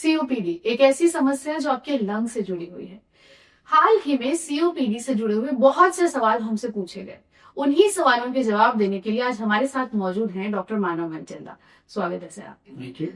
COPD एक ऐसी समस्या है जो आपके लंग से जुड़ी हुई है। हाल ही में सीओपीडी से जुड़े हुए बहुत से सवाल हमसे पूछे गए। उन्हीं सवालों के जवाब देने के लिए आज हमारे साथ मौजूद हैं डॉक्टर मानव मनचंदा। स्वागत है सर आपका। Thank you.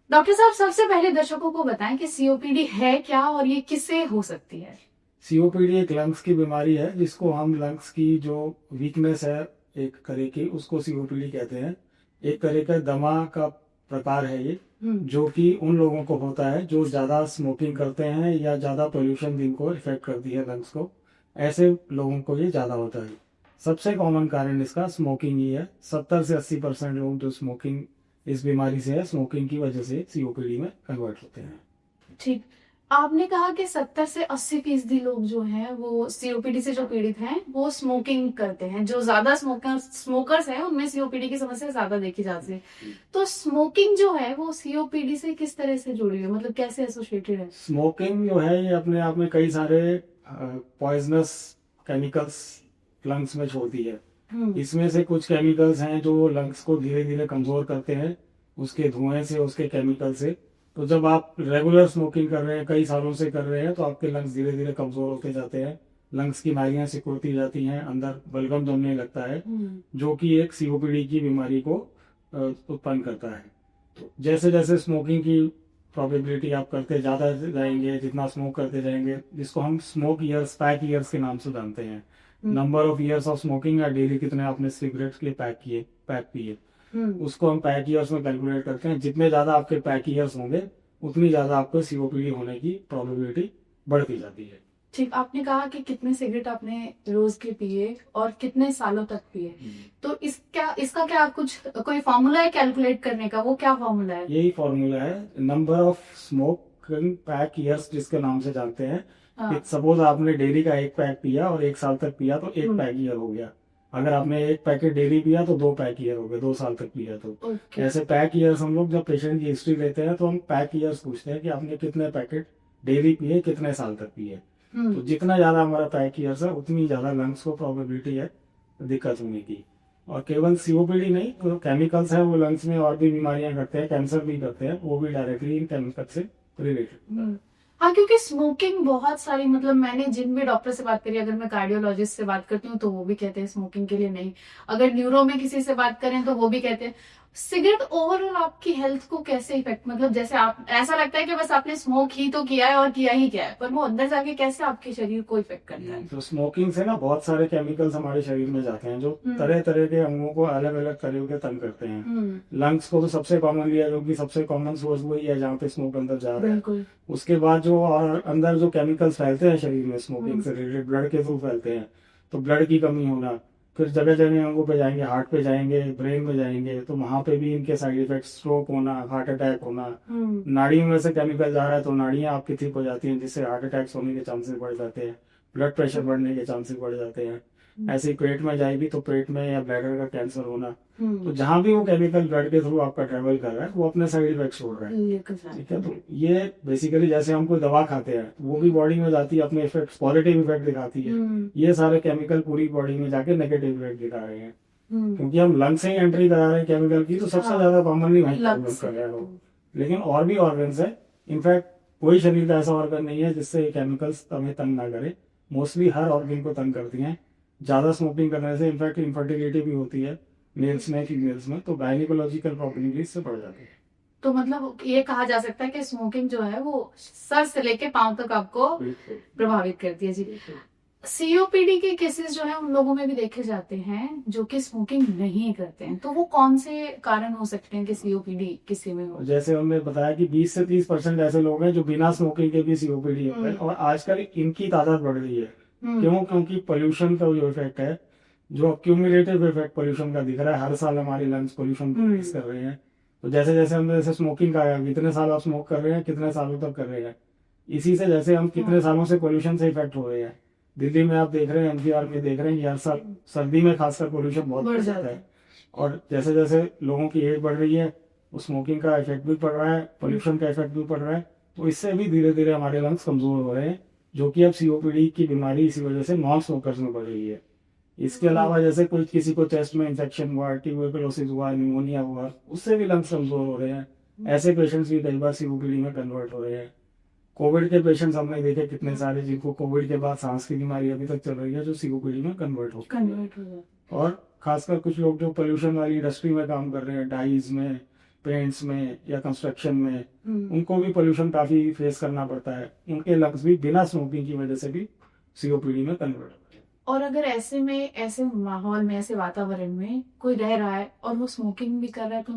डॉक्टर साहब, सबसे पहले दर्शकों को बताएं कि सीओपीडी है क्या और ये किससे हो सकती है। सीओपीडी एक लंग्स की बीमारी है जिसको हम लंग्स की जो वीकनेस है एक तरह की उसको सीओपीडी कहते हैं। एक तरह का दमा का प्रकार है ये, जो कि उन लोगों को होता है जो ज्यादा स्मोकिंग करते हैं या ज्यादा पोल्यूशन जिनको इफेक्ट करती है लंग्स को, ऐसे लोगों को ये ज्यादा होता है। सबसे कॉमन कारण इसका स्मोकिंग ही है। 70 से 80% लोग जो स्मोकिंग इस बीमारी से है, स्मोकिंग की वजह से सीओपीडी में कन्वर्ट होते हैं। ठीक, आपने कहा कि 70 से 80% लोग जो हैं वो सीओपीडी से जो पीड़ित हैं वो स्मोकिंग करते हैं। जो ज्यादा स्मोकर्स हैं उनमें सीओपीडी की समस्या ज्यादा देखी जाती है। तो स्मोकिंग जो है वो सीओपीडी से किस तरह से जुड़ी है, मतलब कैसे एसोसिएटेड है? स्मोकिंग जो है ये अपने आप में कई सारे पॉइजनस केमिकल्स लंग्स में छोड़ती है। इसमें से कुछ केमिकल्स हैं जो लंग्स को धीरे धीरे कमजोर करते हैं, उसके धुएं से, उसके केमिकल से। तो जब आप रेगुलर स्मोकिंग कर रहे हैं, कई सालों से कर रहे हैं, तो आपके लंग्स धीरे धीरे कमजोर होते जाते हैं। लंग्स की नालियां सिकुड़ती जाती हैं, अंदर बलगम जमने लगता है, जो कि एक सीओपीडी की बीमारी को उत्पन्न करता है। तो जैसे जैसे स्मोकिंग की प्रोबेबिलिटी आप करते ज्यादा जाएंगे, जितना स्मोक करते जाएंगे, जिसको हम स्मोक ईयर्स, पैक ईयर्स के नाम से जानते हैं। Number of years of smoking या डेली कितने आपने सिगरेट के पैक पिए, उसको हम पैक ईयर्स में कैलकुलेट करते हैं। जितने ज्यादा आपके पैक ईयर्स होंगे उतनी ज्यादा आपको सीओपीडी होने की प्रोबेबिलिटी बढ़ती जाती है। ठीक, आपने कहा कि कितने सिगरेट आपने रोज के पिए और कितने सालों तक पिए, तो इसका क्या कुछ कोई फॉर्मूला है कैलकुलेट करने का? वो क्या फॉर्मूला है? यही फॉर्मूला है, number of smoking pack years जिसके नाम से जानते हैं। सपोज आपने डेली का एक पैक पिया और एक साल तक पिया तो एक पैक ईयर हो गया। अगर आपने एक पैकेट डेली पिया तो 2 पैक ईयर हो गए, 2 साल तक पिया तो। ऐसे पैक ईयर्स हम लोग जब पेशेंट की हिस्ट्री लेते हैं तो हम पैक ईयर्स पूछते हैं कि आपने कितने पैकेट डेली पिए, कितने साल तक पिए। तो जितना ज्यादा हमारा पैक ईयर्स है उतनी ज्यादा लंग्स को प्रोबेबिलिटी है दिक्कत होने की। और केवल सीओपीडी नहीं, जो केमिकल्स है वो लंग्स में और भी बीमारियां करते हैं, कैंसर भी करते हैं, वो भी डायरेक्टली इन केमिकल से रिलेटेड। हाँ, क्योंकि स्मोकिंग बहुत सारी, मतलब मैंने जिन भी डॉक्टर से बात करी, अगर मैं कार्डियोलॉजिस्ट से बात करती हूँ तो वो भी कहते हैं स्मोकिंग के लिए नहीं। अगर न्यूरो में किसी से बात करें तो वो भी कहते हैं। सिगरेट ओवरऑल आपकी हेल्थ को कैसे इफेक्ट, मतलब जैसे आप ऐसा लगता है कि बस आपने स्मोक ही तो किया है और किया ही क्या है, पर वो अंदर जाके कैसे आपके शरीर को इफेक्ट करता है? तो स्मोकिंग से ना बहुत सारे केमिकल्स हमारे शरीर में जाते हैं जो तरह तरह के अंगों को अलग अलग तरह के तंग करते हैं। लंग्स को तो सबसे कॉमन लिया, क्योंकि सबसे कॉमन सोर्स वही है जहाँ पे स्मोक अंदर जा रहा है। उसके बाद जो और अंदर जो केमिकल्स फैलते हैं शरीर में स्मोकिंग से रिलेटेड, ब्लड के थ्रू फैलते हैं। तो ब्लड की कमी होना, फिर जगह जगह अंगों पे जाएंगे, हार्ट पे जाएंगे, ब्रेन में जाएंगे, तो वहां पे भी इनके साइड इफेक्ट, स्ट्रोक होना, हार्ट अटैक होना। नाड़ियों में से केमिकल जा रहा है तो नाड़ियां आपकी ठीक हो जाती हैं, जिससे हार्ट अटैक्स होने के चांसेस बढ़ जाते हैं, ब्लड प्रेशर बढ़ने के चांसेस बढ़ जाते हैं। ऐसे ही पेट में जाएगी तो पेट में या ब्लैडर का कैंसर होना। तो जहां भी वो केमिकल ब्लड के थ्रू आपका ट्रेवल कर रहा है वो अपने साइड इफेक्ट छोड़ रहा है। ठीक है, तो ये बेसिकली जैसे हम कोई दवा खाते हैं वो भी बॉडी में जाती है, अपने इफेक्ट, पॉजिटिव इफेक्ट दिखाती है। ये सारे केमिकल पूरी बॉडी में जाके नेगेटिव इफेक्ट दिखा रहे हैं, क्योंकि हम लंग से ही एंट्री करा रहे हैं केमिकल की, तो सबसे ज्यादा कॉमनली वही प्रॉब्लम कर रहे हो। लेकिन और भी ऑर्गन्स है, इनफैक्ट कोई शरीर का ऐसा ऑर्गन नहीं है जिससे केमिकल्स हमें तंग ना करे। मोस्टली हर ऑर्गन को तंग करती हैं। ज्यादा स्मोकिंग करने से इनफैक्ट इनफर्टिलिटी भी होती है मेल्स में, फीमेल्स में, तो गायनिकोलॉजिकल प्रॉब्लम भी इससे बढ़ जाती है। तो मतलब ये कहा जा सकता है कि स्मोकिंग जो है वो सर से लेके पांव तक आपको प्रभावित करती है। जी, सीओपीडी के केसेस जो है उन लोगों में भी देखे जाते हैं जो कि स्मोकिंग नहीं करते हैं, तो वो कौन से कारण हो सकते हैं कि सीओपीडी किसी में हो? जैसे हमने बताया कि 20 से 30% ऐसे लोग हैं जो बिना स्मोकिंग के भी सीओपीडी होते हैं, और आजकल इनकी तादाद बढ़ रही है। क्यों? क्योंकि पोल्यूशन का जो इफेक्ट है, जो क्यूमुलेटिव इफेक्ट पोल्यूशन का दिख रहा है, हर साल हमारी लंग्स पोल्यूशन फेस कर रहे हैं। तो जैसे जैसे हम जैसे स्मोकिंग का है, कितने साल आप स्मोक कर रहे हैं, कितने सालों तक कर रहे हैं, इसी से जैसे हम कितने सालों से पोल्यूशन से इफेक्ट हो रहे हैं। दिल्ली में आप देख रहे हैं, एनसीआर में देख रहे हैं, हर साल सर्दी में खासकर पोल्यूशन बहुत बढ़ जाता है। और जैसे जैसे लोगों की एज बढ़ रही है, स्मोकिंग का इफेक्ट भी पड़ रहा है, पोल्यूशन का इफेक्ट भी पड़ रहा है, तो इससे भी धीरे धीरे हमारे लंग्स कमजोर हो रहे हैं, जो कि अब सीओपीडी की बीमारी इसी वजह से नॉन स्मोकर्स में बढ़ रही है। इसके अलावा जैसे कोई किसी को चेस्ट में इंफेक्शन हुआ, ट्यूबरकुलोसिस हुआ, न्यूमोनिया हुआ, उससे भी लंग्स कमजोर हो रहे हैं। ऐसे पेशेंट्स भी कई बार सीओपीडी में कन्वर्ट हो रहे हैं। कोविड के पेशेंट्स हमने देखे कितने सारे जिनको कोविड के बाद सांस की बीमारी अभी तक चल रही है जो सीओपीडी में कन्वर्ट हो गए। और खासकर कुछ लोग जो पोल्यूशन वाली इंडस्ट्री में काम कर रहे हैं, डाइज में, पेंट्स में या कंस्ट्रक्शन में, उनको भी पोल्यूशन काफी फेस करना पड़ता है। उनके लंग्स भी बिना स्मोकिंग की वजह से भी सीओपीडी में कन्वर्ट होते हैं। और अगर ऐसे में, ऐसे माहौल में, ऐसे वातावरण में कोई रह रहा है और वो स्मोकिंग भी कर रहा है तो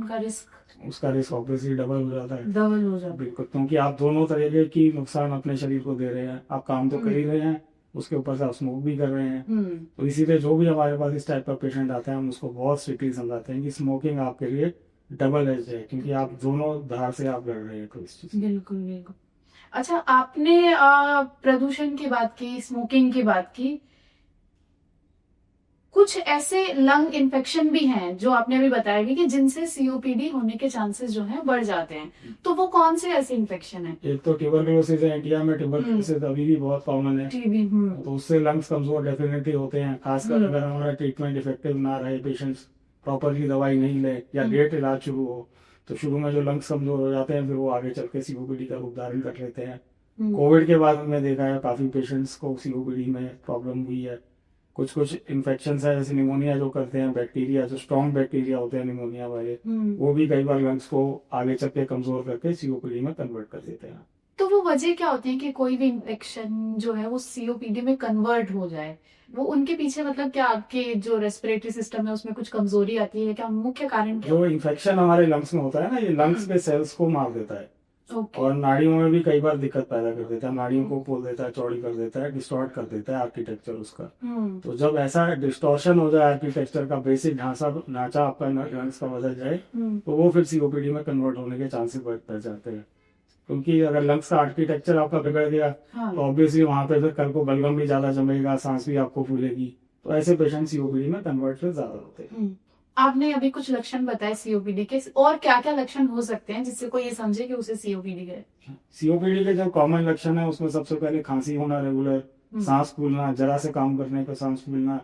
उसका रिस्क ऑब्वियसली डबल हो जाता है। डबल हो जाता है, बिल्कुल, क्योंकि आप दोनों तरीके की नुकसान अपने शरीर को दे रहे हैं। आप काम तो कर ही रहे हैं, उसके ऊपर से आप स्मोक भी कर रहे हैं। तो इसीलिए जो भी हमारे पास इस टाइप का पेशेंट आता है हम उसको बहुत स्ट्रिक्टली समझाते हैं कि स्मोकिंग आपके लिए डबल एज है, क्योंकि आप दोनों धार से आप लड़ रहे हैं तो इस चीज। बिल्कुल बिल्कुल। अच्छा, आपने प्रदूषण की बात की, स्मोकिंग की बात की, कुछ ऐसे लंग इन्फेक्शन भी हैं जो आपने अभी बताया भी कि जिनसे सीओपीडी होने के चांसेस जो हैं बढ़ जाते हैं, तो वो कौन से ऐसे इन्फेक्शन हैं? एक तो ट्यूबरकुलोसिस है। इंडिया में ट्यूबरकुलोसिस अभी भी बहुत कॉमन है। टीबी। तो उससे लंग्स कमजोर डेफिनेटली होते हैं, खासकर अगर हमारा ट्रीटमेंट इफेक्टिव ना रहे, पेशेंट्स प्रॉपरली दवाई नहीं ले या लेट इलाज शुरू हो, तो शुरू में जो लंग्स कमजोर हो जाते हैं फिर वो आगे चल के सीओपीडी का रूप धारण कर लेते हैं। कोविड के बाद में देखा है काफी पेशेंट्स को सीओपीडी में प्रॉब्लम हुई है। कुछ इन्फेक्शन है जैसे निमोनिया जो करते हैं, बैक्टीरिया जो स्ट्रॉन्ग बैक्टीरिया होते हैं निमोनिया वाले, वो भी कई बार लंग्स को आगे चल के कमजोर करके सीओपीडी में कन्वर्ट कर देते हैं। तो वो वजह क्या होती है कि कोई भी इन्फेक्शन जो है वो सीओपीडी में कन्वर्ट हो जाए? वो उनके पीछे मतलब क्या आपके जो रेस्पिरेटरी सिस्टम है उसमें कुछ कमजोरी आती है, क्या मुख्य कारण क्या? जो इन्फेक्शन हमारे लंग्स में होता है ना, ये लंग्स के सेल्स को मार देता है। Okay. और नाड़ियों में भी कई बार दिक्कत पैदा कर देता है, नाड़ियों को खोल देता है, चौड़ी कर देता है, डिस्टॉर्ट कर देता है आर्किटेक्चर उसका। तो जब ऐसा डिस्टॉर्शन हो जाए आर्किटेक्चर का, बेसिक ढांचा आपका लंग्स का बदल जाए, तो वो फिर सीओपीडी में कन्वर्ट होने के चांसेस बढ़ जाते हैं। क्योंकि अगर लंग्स का आर्किटेक्चर आपका बिगड़ गया तो ऑब्वियसली वहां पे फिर कल को बलगम भी ज्यादा जमेगा, सांस भी आपको फूलेगी। तो ऐसे पेशेंट सीओपीडी में कन्वर्ट फिर ज्यादा होते हैं। आपने अभी कुछ लक्षण बताए सीओपीडी के, और क्या क्या लक्षण हो सकते हैं जिससे कोई ये समझे कि उसे सीओपीडी है? सीओपीडी के जो कॉमन लक्षण है उसमें सबसे पहले खांसी होना रेगुलर, सांस फूलना, जरा से काम करने पर सांस फूलना,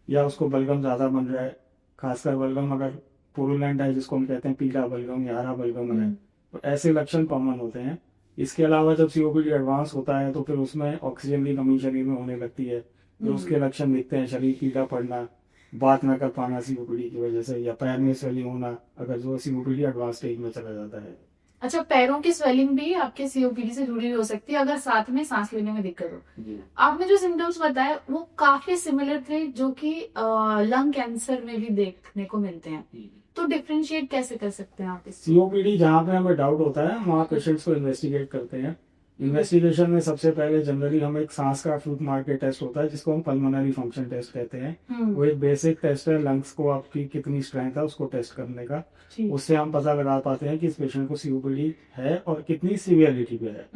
या उसको बलगम ज्यादा बन रहा है, खासकर बलगम अगर पुरुलेंट है जिसको हम कहते हैं पीला बलगम या हरा बलगम है, तो ऐसे लक्षण कॉमन होते हैं। इसके अलावा जब सीओपीडी एडवांस होता है तो फिर उसमें ऑक्सीजन की कमी शरीर में होने लगती है, जो उसके लक्षण दिखते हैं, शरीर पीला पड़ना, बात न कर पाना सीओपीडी की वजह से, या पैर में स्वेलिंग होना अगर जो सीओपीडी एडवांस स्टेज में चला जाता है। अच्छा, पैरों की स्वेलिंग भी आपके सीओपीडी से जुड़ी हो सकती है अगर साथ में सांस लेने में दिक्कत हो? आपने जो सिम्टम्स बताए वो काफी सिमिलर थे जो कि लंग कैंसर में भी देखने को मिलते हैं, तो डिफरेंशिएट कैसे कर सकते हैं आप? सीओपीडी जहाँ पे हमें डाउट होता है वहाँ पेशेंट्स को इन्वेस्टिगेट करते हैं। इन्वेस्टिगेशन में सबसे पहले जनरली हम एक सांस का फ्लूक मार के टेस्ट होता है जिसको हम पल्मोनरी फंक्शन टेस्ट कहते हैं। वो एक बेसिक टेस्ट है, लंग्स को आपकी कितनी स्ट्रेंथ है उसको टेस्ट करने का। उससे हम पता लगा पाते हैं कि इस पेशेंट को सीओपीडी है और कितनी सीवियरिटी पे है।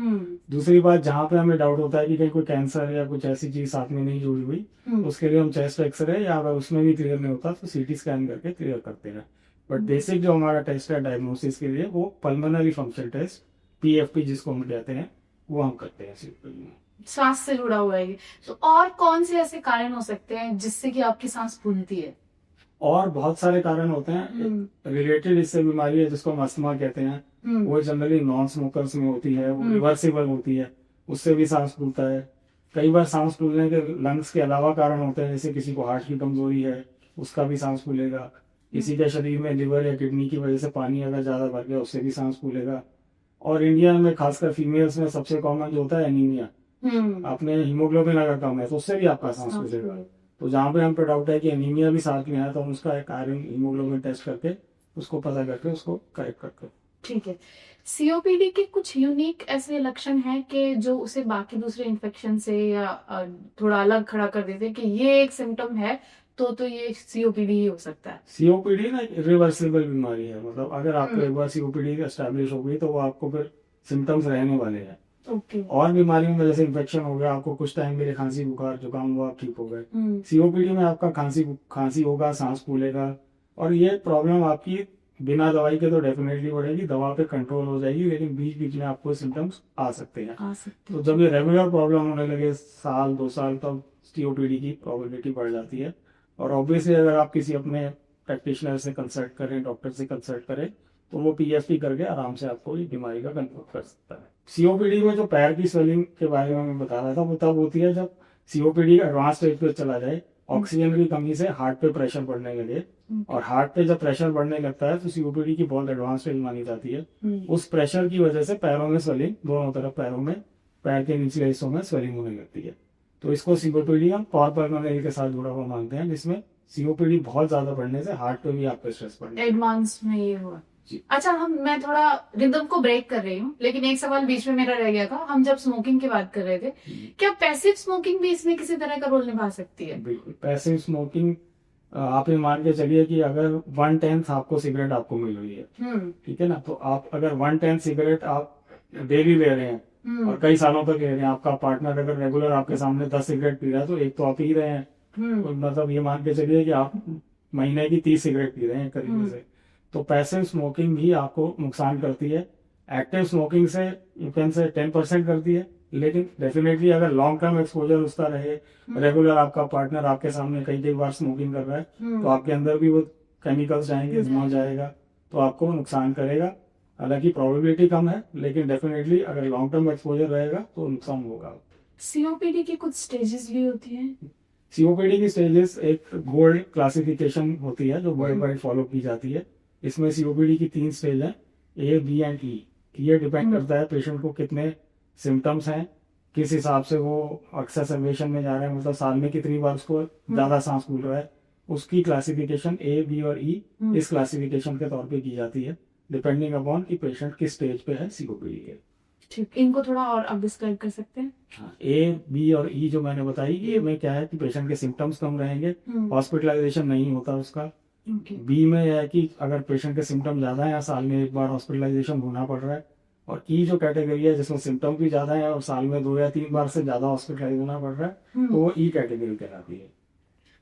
दूसरी बात, जहाँ पे हमें डाउट होता है कि कहीं कोई कैंसर या कुछ ऐसी चीज साथ में नहीं जुड़ी हुई, उसके लिए हम चेस्ट एक्सरे, या अगर उसमें भी क्लियर नहीं होता तो सीटी स्कैन करके क्लियर करते हैं। बट बेसिक जो हमारा टेस्ट है डायग्नोसिस के लिए वो पल्मोनरी फंक्शन टेस्ट, पीएफपी जिसको हम कहते हैं, वो हम करते हैं सीओपीडी में। सांस से जुड़ा हुआ है। तो और कौन से ऐसे कारण हो सकते हैं जिससे कि आपकी सांस फूलती है? और बहुत सारे कारण होते हैं। रिलेटेड इससे बीमारी है जिसको हम अस्थमा कहते हैं, वो जनरली नॉन स्मोकर्स में होती है, वो रिवर्सिबल होती है, उससे भी सांस फूलता है। कई बार सांस फूलने के लंग्स के अलावा कारण होते हैं, जैसे किसी को हार्ट की कमजोरी है उसका भी सांस फूलेगा, किसी के शरीर में लिवर या किडनी की वजह से पानी अगर ज्यादा भर गया उससे भी सांस फूलेगा। और इंडिया में खासकर फीमेल्स में सबसे कॉमन जो होता है एनीमिया, आपने हीमोग्लोबिन अगर कम है तो उससे भी आपका सांस फूलेगा। तो जहाँ पे हम पे डाउट है कि एनीमिया भी साथ में है तो हम उसका एक आयरन हीमोग्लोबिन टेस्ट करके उसको पता करके उसको करेक्ट करते हैं। ठीक है। सीओपीडी के कुछ यूनिक ऐसे लक्षण हैं कि जो उसे बाकी दूसरे इन्फेक्शन से या थोड़ा अलग खड़ा कर देते हैं कि ये एक सिम्टम है तो ये सीओपीडी ही हो सकता है? सीओपीडी ना रिवर्सिबल बीमारी है, मतलब अगर आपको एक बार सीओपीडी एस्टैब्लिश हो गई तो वो आपको फिर सिम्टम्स रहने वाले हैं। और बीमारियों में जैसे इन्फेक्शन हो गया, आपको कुछ टाइम के लिए खांसी बुखार जुकाम हुआ, आप ठीक हो गए। सीओपीडी में आपका खांसी होगा, सांस फूलेगा, और ये प्रॉब्लम आपकी बिना दवाई के तो डेफिनेटली बढ़ेगी, दवा पे कंट्रोल हो जाएगी, लेकिन बीच बीच में आपको सिम्टम्स आ सकते हैं। तो जब ये रेगुलर प्रॉब्लम होने लगे 1-2 साल, तब सीओपीडी की प्रोबेबिलिटी बढ़ जाती है। और ऑब्वियसली अगर आप किसी अपने प्रैक्टिशनर से कंसल्ट करें, डॉक्टर से कंसल्ट करें, तो वो पीएफटी करके आराम से आपको ये बीमारी का कंट्रोल कर सकता है। सीओपीडी में जो पैर की स्वेलिंग के बारे में मैं बता रहा था वो तब होती है जब सीओपीडी एडवांस स्टेज पे चला जाए, ऑक्सीजन की कमी से हार्ट पे प्रेशर बढ़ने लगे, और हार्ट पे जब प्रेशर बढ़ने लगता है तो सीओपीडी की बहुत एडवांस स्टेज मानी जाती है। उस प्रेशर की वजह से पैरों में स्वेलिंग, दोनों तरफ पैरों में, पैर के निचले हिस्सों में स्वेलिंग होने लगती है। तो इसको सीओपीडी हम कॉर्पल्मोनरी के साथ जुड़ा हुआ मानते हैं, जिसमें सीओपीडी बहुत ज्यादा बढ़ने से हार्ट पे भी आपको स्ट्रेस पड़ने एडवांस में ये हुआ। जी। अच्छा, मैं थोड़ा रिदम को ब्रेक कर रही हूँ, लेकिन एक सवाल बीच में मेरा रह गया था। हम जब स्मोकिंग की बात कर रहे थे, क्या पैसिव स्मोकिंग भी इसमें किसी तरह का रोल निभा सकती है? बिल्कुल। पैसिव स्मोकिंग आप ये मान के चलिए कि अगर 1/10 आपको सिगरेट आपको मिल रही है, ठीक है ना, तो आप अगर 1/10 सिगरेट आप डेली ले रहे हैं और कई सालों तक ले रहे हैं, आपका पार्टनर अगर रेगुलर आपके सामने 10 सिगरेट पी रहा है तो एक तो आप पी रहे हैं, तो मतलब ये मान के चलिए कि आप महीने की 30 सिगरेट पी रहे हैं करीब से। तो पैसिव स्मोकिंग भी आपको नुकसान करती है। एक्टिव स्मोकिंग से यू कैन से 10% करती है, लेकिन डेफिनेटली अगर लॉन्ग टर्म एक्सपोजर उसका रहे, रेगुलर आपका पार्टनर आपके सामने कई बार स्मोकिंग कर रहा है, तो आपके अंदर भी वो केमिकल्स जाएंगे, धुआं जाएगा, तो आपको नुकसान करेगा। हालांकि प्रोबेबिलिटी कम है, लेकिन डेफिनेटली अगर लॉन्ग टर्म एक्सपोजर रहेगा तो नुकसान होगा। सीओपीडी की कुछ स्टेजेस भी होती हैं? सीओपीडी की स्टेजेस एक गोल्ड क्लासिफिकेशन होती है जो वर्ल्ड वाइड फॉलो की जाती है। इसमें सीओपीडी की 3 स्टेज है, ए, बी एंड ई। ये डिपेंड करता है पेशेंट को कितने सिम्टम्स हैं, किस हिसाब से वो एक्सेसरबेशन में जा रहे हैं, मतलब साल में कितनी बार उसको ज्यादा सांस फूल रहा है, उसकी क्लासिफिकेशन ए, बी और ई इस क्लासिफिकेशन के तौर पे की जाती है, डिपेंडिंग अपॉन कि पेशेंट किस स्टेज पे है सीओपीडी के। ठीक, इनको थोड़ा और आप डिस्क्राइब कर सकते हैं? हाँ, ए, बी और ई जो मैंने बताई, ए में क्या है कि पेशेंट के सिम्टम्स कम रहेंगे, हॉस्पिटलाइजेशन नहीं होता उसका। बी में यह है कि अगर पेशेंट के सिम्टम ज्यादा है या साल में एक बार हॉस्पिटलाइजेशन होना पड़ रहा है। और ई जो कैटेगरी है जिसमें सिम्टम भी ज्यादा है और साल में 2 या 3 बार से ज्यादा हॉस्पिटलाइज होना पड़ रहा है, तो वो ई कैटेगरी कहलाती है।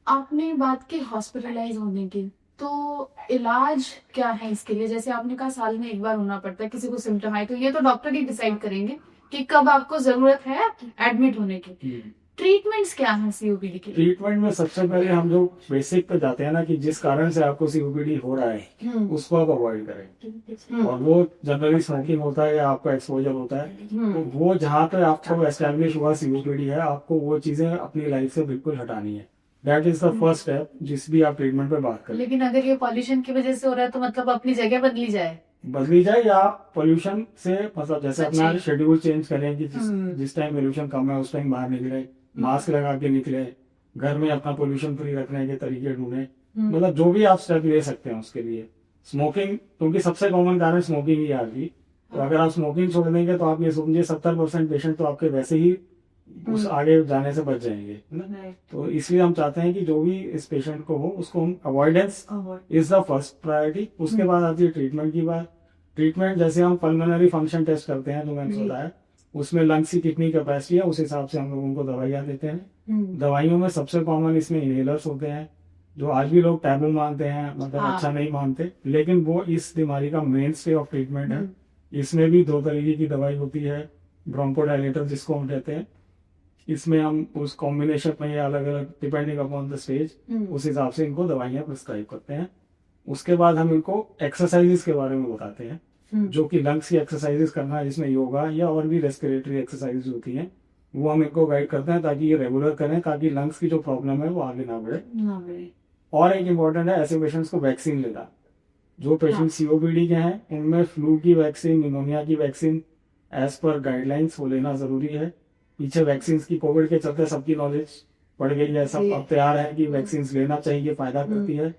आपने बात की हॉस्पिटलाइज होने की, तो इलाज क्या है इसके लिए? जैसे आपने कहा साल में एक बार होना पड़ता है, किसी को सिम्टम आए तो ये तो डॉक्टर ही डिसाइड करेंगे कि कब आपको जरूरत है एडमिट होने की। ट्रीटमेंट्स क्या है सीओपीडी के? ट्रीटमेंट में सबसे पहले हम जो बेसिक पे जाते हैं ना, कि जिस कारण से आपको सीओपीडी हो रहा है उसको आप अवॉइड करें, और वो जनरली स्मोकिंग होता है या आपका एक्सपोजर होता है, तो वो जहाँ पे आपको एस्टेब्लिश हुआ सीओपीडी है, आपको वो चीजें अपनी लाइफ से बिल्कुल हटानी है। That is the first step जिस भी आप ट्रीटमेंट पे बात करें। लेकिन अगर ये पॉल्यूशन की वजह से हो रहा है तो मतलब अपनी जगह बदली जाए या पोल्यूशन से, मतलब जैसे अपना शेड्यूल चेंज करें कि जिस टाइम पोल्यूशन कम है उस टाइम बाहर निकले, मास्क लगा के निकले, घर में अपना पोल्यूशन फ्री रखने के तरीके ढूंढे, मतलब जो भी आप स्टेप ले सकते हैं उसके लिए। स्मोकिंग, क्योंकि सबसे कॉमन कारण स्मोकिंग ही आ गई, तो अगर आप स्मोकिंग छोड़ देंगे तो आप ये समझिए 70% पेशेंट तो आपके वैसे ही उस आगे जाने से बच जाएंगे, है ना। तो इसलिए हम चाहते हैं कि जो भी इस पेशेंट को हो उसको हम avoidance is the first priority. उसके बाद आती है ट्रीटमेंट की बात। ट्रीटमेंट जैसे हम पल्मोनरी फंक्शन टेस्ट करते हैं जो मैंने बताया, उसमें लंग्स की कितनी कैपेसिटी है उस हिसाब से हम लोग उनको दवाइयाँ देते हैं। दवाइयों में सबसे कॉमन इसमें इनहेलर्स होते हैं, जो आज भी लोग टैबू मानते हैं, मतलब अच्छा नहीं मानते, लेकिन वो इस बीमारी का मेन स्टे ऑफ ट्रीटमेंट है। इसमें भी 2 तरीके की दवाई होती है, ब्रोंकोडायलेटर जिसको हम कहते हैं। इसमें हम उस कॉम्बिनेशन में ये अलग अलग डिपेंडिंग अपॉन द स्टेज उस हिसाब से इनको दवाइयाँ प्रिस्क्राइब करते हैं। उसके बाद हम इनको एक्सरसाइजेस के बारे में बताते हैं, जो कि लंग्स की एक्सरसाइजेस करना है, जिसमें योगा या और भी रेस्पिरेटरी एक्सरसाइजेस होती हैं, वो हम इनको गाइड करते हैं ताकि ये रेगुलर करें, ताकि लंग्स की जो प्रॉब्लम है वो आगे ना बढ़े। और एक इम्पोर्टेंट है ऐसे पेशेंट्स को वैक्सीन लेना। जो पेशेंट सीओपीडी के हैं उनमें फ्लू की वैक्सीन, निमोनिया की वैक्सीन एज पर गाइडलाइंस वो लेना जरूरी है। पीछे वैक्सीन की कोविड के चलते सबकी नॉलेज बढ़ गई है, सब अब तैयार है कि वैक्सीन लेना चाहिए, फायदा करती है।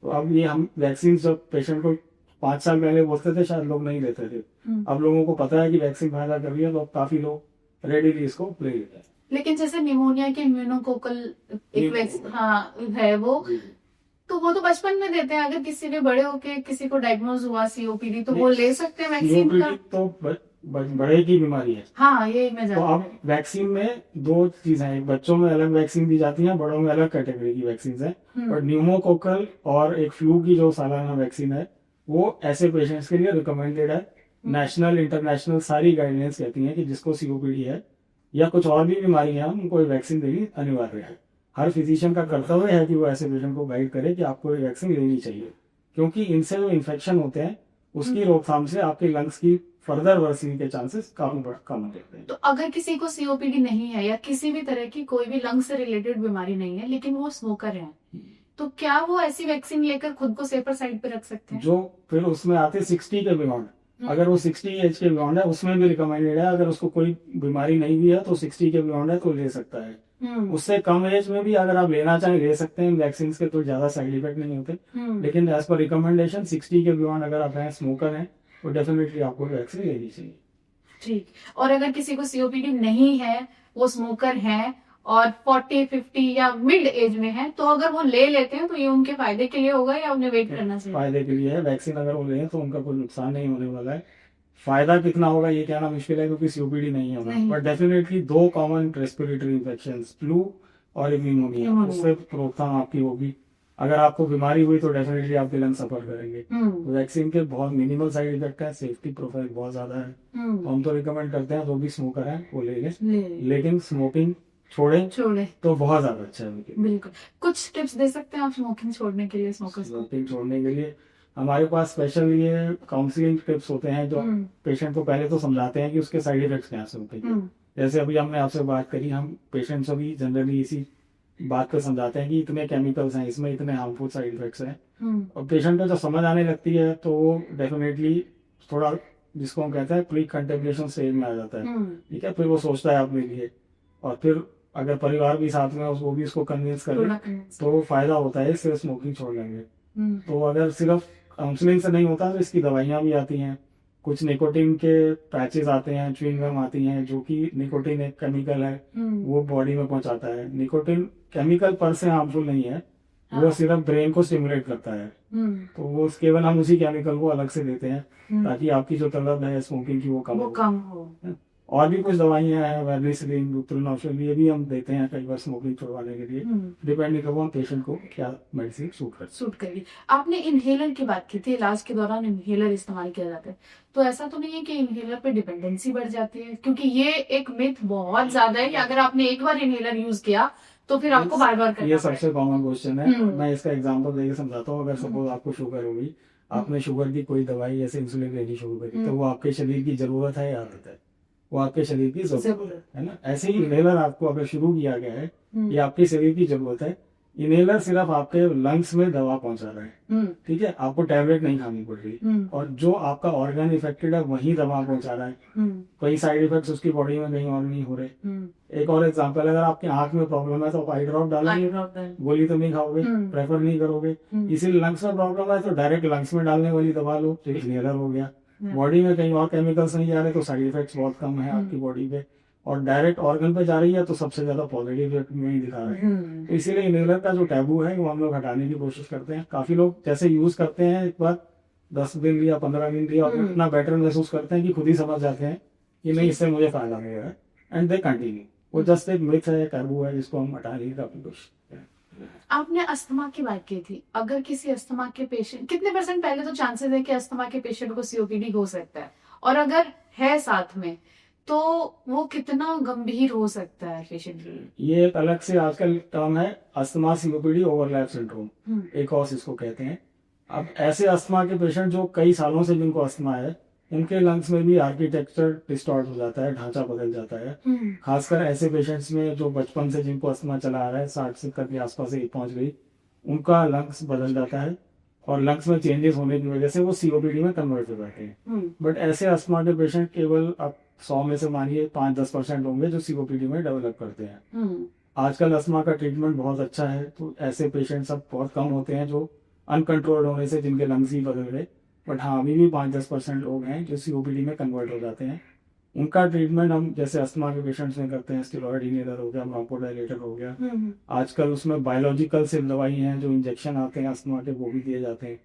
तो अब ये हम वैक्सीन जब पेशेंट को 5 साल पहले बोलते थे शायद लोग नहीं लेते थे, अब लोगों को पता है कि वैक्सीन फायदा कर रही है, तो अब काफी लोग रेडीली इसको ले लेते हैं। लेकिन जैसे निमोनिया के इम्यूनोकोकल एक वैक्सीन है वो, तो वो तो बचपन में देते हैं। अगर किसी ने बड़े होके किसी को डायग्नोज हुआ सीओपीडी तो वो ले सकते हैं वैक्सीन का? तो बड़े की बीमारी है। हाँ, ये मैं तो अब वैक्सीन में 2 चीजें हैं, बच्चों में अलग वैक्सीन दी जाती है, बड़ों में अलग कैटेगरी की वैक्सीन है। और न्यूमोकोकल और एक फ्लू की जो सालाना वैक्सीन है वो ऐसे पेशेंट्स के लिए रिकमेंडेड है। नेशनल इंटरनेशनल सारी गाइडलाइंस कहती हैं कि जिसको सीओपीडी है या कुछ और भी बीमारी है उनको वैक्सीन देनी अनिवार्य है। हर फिजिशियन का कर्तव्य है कि वो ऐसे पेशेंट को गाइड करे कि आपको ये वैक्सीन लेनी चाहिए, क्योंकि इनसे जो इन्फेक्शन होते हैं उसकी रोकथाम से आपके लंग्स की फर्दर वर्सिंग के चांसेस कम कम होते हैं। तो अगर किसी को सीओपीडी नहीं है या किसी भी तरह की कोई भी लंग से रिलेटेड बीमारी नहीं है लेकिन वो स्मोकर है, तो क्या वो ऐसी वैक्सीन लेकर खुद को सेफर साइड पे रख सकते हैं? जो फिर उसमें आते 60 के बियॉन्ड, अगर वो 60 एज के बियॉन्ड है उसमें भी रिकमेंडेड है, अगर उसको कोई बीमारी नहीं भी है तो 60 के बियॉन्ड है तो ले सकता है। उससे कम एज में भी अगर आप लेना चाहें ले सकते हैं, वैक्सीन के तो ज्यादा साइड इफेक्ट नहीं होते, लेकिन एज पर रिकमेंडेशन 60 के बियॉन्ड अगर आप हैं, स्मोकर हैं, तो डेफिनेटली आपको वैक्सीन लेनी चाहिए। ठीक। और अगर किसी को सीओपीडी नहीं है, वो स्मोकर है और 40, 50 या मिड एज में है, तो अगर वो ले लेते हैं तो ये उनके फायदे के लिए होगा या उन्हें वेट करना चाहिए? फायदे के लिए है, वैक्सीन अगर वो लें तो उनका कोई नुकसान नहीं होने वाला है। फायदा कितना होगा ये कहना मुश्किल है क्योंकि सीओपीडी नहीं होगा, but definitely 2 common respiratory infection, flu और निमोनिया, उससे रोकथाम आपकी होगी। अगर आपको बीमारी हुई तो डेफिनेटली आपके लंग सफर करेंगे। वैक्सीन के बहुत मिनिमल साइड इफेक्ट है, सेफ्टी प्रोफाइल बहुत ज्यादा है, तो हम तो रिकमेंड करते हैं जो भी स्मोकर है वो ले लें, लेकिन स्मोकिंग छोड़े तो बहुत ज्यादा अच्छा है। बिल्कुल। कुछ टिप्स दे सकते हैं आप स्मोकिंग छोड़ने के लिए? स्मोकिंग छोड़ने के लिए हमारे पास स्पेशल ये काउंसलिंग टिप्स होते हैं जो पेशेंट को पहले तो समझाते हैं कि उसके साइड इफेक्ट्स क्या होते हैं। जैसे अभी हमने आपसे बात करी, हम पेशेंट्स को भी जनरली इसी बात को समझाते हैं कि इतने केमिकल्स हैं, इसमें इतने हार्मफुल साइड इफेक्ट्स हैं, और पेशेंट को जब समझ आने लगती है तो वो डेफिनेटली थोड़ा, जिसको हम कहते हैं प्री कंटेम्पलेशन स्टेज में आ जाता है। ठीक है, फिर वो सोचता है अपने लिए, और फिर अगर परिवार भी साथ में वो भी उसको कन्विंस करे तो फायदा होता है सिर्फ स्मोकिंग छोड़ लेंगे। तो अगर सिर्फ काउंसलिंग से नहीं होता तो इसकी दवाइयां भी आती हैं, कुछ निकोटीन के पैचेस आते हैं, च्युइंग गम आती हैं, जो कि निकोटीन एक केमिकल है वो बॉडी में पहुंचाता है। निकोटीन केमिकल पर से हार्मफुल नहीं है, वो सिर्फ ब्रेन को स्टिमुलेट करता है, तो वो केवल हम उसी केमिकल को अलग से देते हैं ताकि आपकी जो तलब है स्मोकिंग की वो कम हो। और भी कुछ दवाइयां हैं, वेलिसिलिन, बुप्रोफेन, ये भी हम देते हैं कई बार स्मोकिंग छुड़वाने के लिए, डिपेंडिंग अपॉन पेशेंट को क्या मेडिसिन सूट करेगी। आपने इनहेलर की बात की थी, इलाज के दौरान इनहेलर इस्तेमाल किया जाता है, तो ऐसा तो नहीं है कि इनहेलर पे डिपेंडेंसी बढ़ जाती है? क्योंकि ये एक मिथ बहुत ज्यादा है कि अगर आपने एक बार इनहेलर यूज किया तो फिर आपको बार बार करना। ये सबसे कॉमन क्वेश्चन है। मैं इसका एग्जांपल देके समझाता हूँ। अगर सपोज आपको शुगर होगी, आपने शुगर की कोई दवाई जैसे इंसुलिन लेनी शुरू करी, तो वो आपके शरीर की जरूरत है या आदत है? वो आपके शरीर की जरूरत है ना। ऐसे ही इनहेलर आपको अगर शुरू किया गया है, ये आपके शरीर की जरूरत है। इनहेलर सिर्फ आपके लंग्स में दवा पहुंचा रहा है, ठीक है, आपको टैबलेट नहीं खानी पड़ रही, और जो आपका ऑर्गन इफेक्टेड है वही दवा पहुंचा रहा है। कोई साइड इफेक्ट्स उसकी बॉडी में कहीं और नहीं हो रहे। एक और एग्जांपल, अगर आपकी आंख में प्रॉब्लम है तो आप आई ड्रॉप डालेंगे, गोली तो नहीं खाओगे, प्रेफर नहीं करोगे। इसीलिए लंग्स में प्रॉब्लम है तो डायरेक्ट लंग्स में डालने वाली दवा लो, तो इनहेलर हो गया। बॉडी में कहीं और केमिकल्स नहीं जा रहे तो साइड इफेक्ट्स बहुत कम है आपकी बॉडी पे, और डायरेक्ट ऑर्गन पे जा रही है तो सबसे ज्यादा पॉजिटिव इफेक्ट में ही दिखा रहे हैं। तो इसीलिए इनहेलर का जो टैबू है वो हम लोग हटाने की कोशिश करते हैं। काफी लोग जैसे यूज करते हैं, एक बार 10 दिन लिया, 15 दिन लिया, और इतना बेटर महसूस करते हैं कि खुद ही समझ जाते हैं कि नहीं, इससे मुझे फायदा हो रहा है, एंड दे कंटिन्यू। वो जस्ट एक मिथ है, टैबू है, जिसको हम हटाने की काफी कोशिश करते हैं। आपने अस्थमा की बात की थी, अगर किसी अस्थमा के पेशेंट, कितने % पहले तो चांसेस है कि अस्थमा के पेशेंट को सीओपीडी हो सकता है, और अगर है साथ में तो वो कितना गंभीर हो सकता है पेशेंट के लिए? ये एक अलग से आजकल टर्म है, अस्थमा सीओपीडी ओवरलैप सिंड्रोम, एक और इसको कहते हैं। अब ऐसे अस्थमा के पेशेंट जो कई सालों से जिनको अस्थमा है, उनके लंग्स में भी आर्किटेक्चर डिस्टॉर्ट हो जाता है, ढांचा बदल जाता है। खासकर ऐसे पेशेंट्स में जो बचपन से जिनको अस्थमा चला आ रहा है, 60-70 के आसपास ही पहुंच गई, उनका लंग्स बदल जाता है, और लंग्स में चेंजेस होने की वजह से वो सीओपीडी में कन्वर्ट हो जाते हैं। बट ऐसे अस्थमा के पेशेंट केवल अब 100 में से मानिए 5-10% होंगे जो सीओपीडी में डेवलप करते हैं। आजकल अस्थमा का ट्रीटमेंट बहुत अच्छा है, तो ऐसे पेशेंट सब बहुत कम होते हैं जो अनकंट्रोल्ड होने से जिनके लंग्स ही बदल गए। बट हाँ, अभी भी 5-10% लोग हैं जो सीओपीडी में कन्वर्ट हो जाते हैं। उनका ट्रीटमेंट हम जैसे अस्थमा के पेशेंट्स में करते हैं, स्टेरॉइड इनहेलर हो गया, ब्रोंकोडायलेटर हो गया। आजकल उसमें बायोलॉजिकल से दवाई हैं जो इंजेक्शन आते हैं अस्थमा के, वो भी दिए जाते हैं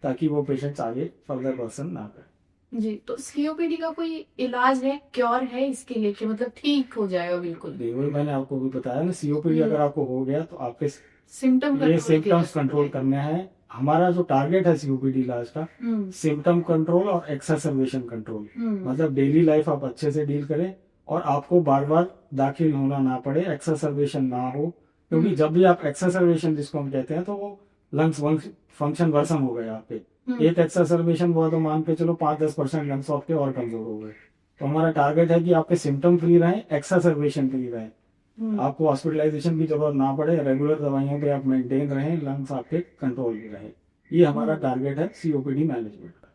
ताकि वो पेशेंट्स आगे फर्दर वर्सन ना करें। जी, तो सीओपीडी का कोई इलाज है, क्योर है इसके लिए कि मतलब ठीक हो जाएगा बिल्कुल? वही मैंने आपको भी बताया ना, सीओपीडी अगर आपको हो गया तो आपके सिम्टम्स कंट्रोल करने हैं। हमारा जो टारगेट है सीओपीडी इलाज का, सिम्टम कंट्रोल और एक्सरसेबेशन कंट्रोल, मतलब डेली लाइफ आप अच्छे से डील करें और आपको बार बार दाखिल होना ना पड़े, एक्सरसेबेशन ना हो। क्योंकि जब भी आप एक्सरसेबेशन जिसको हम कहते हैं, तो वो लंग्स फंक्शन वर्सन हो गए आपके, एक एक्सासर्बेशन हुआ तो मान के चलो 5-10% लंग्स आपके और कमजोर हो गए। तो हमारा टारगेट है कि आपके सिम्टम फ्री रहे, एक्सासर्बेशन फ्री रहे, आपको हॉस्पिटलाइजेशन की जरूरत ना पड़े, रेगुलर दवाइयों पे आप मेंटेन रहें, लंग्स आपके कंट्रोल में रहे। ये हमारा टारगेट है सीओपीडी मैनेजमेंट का।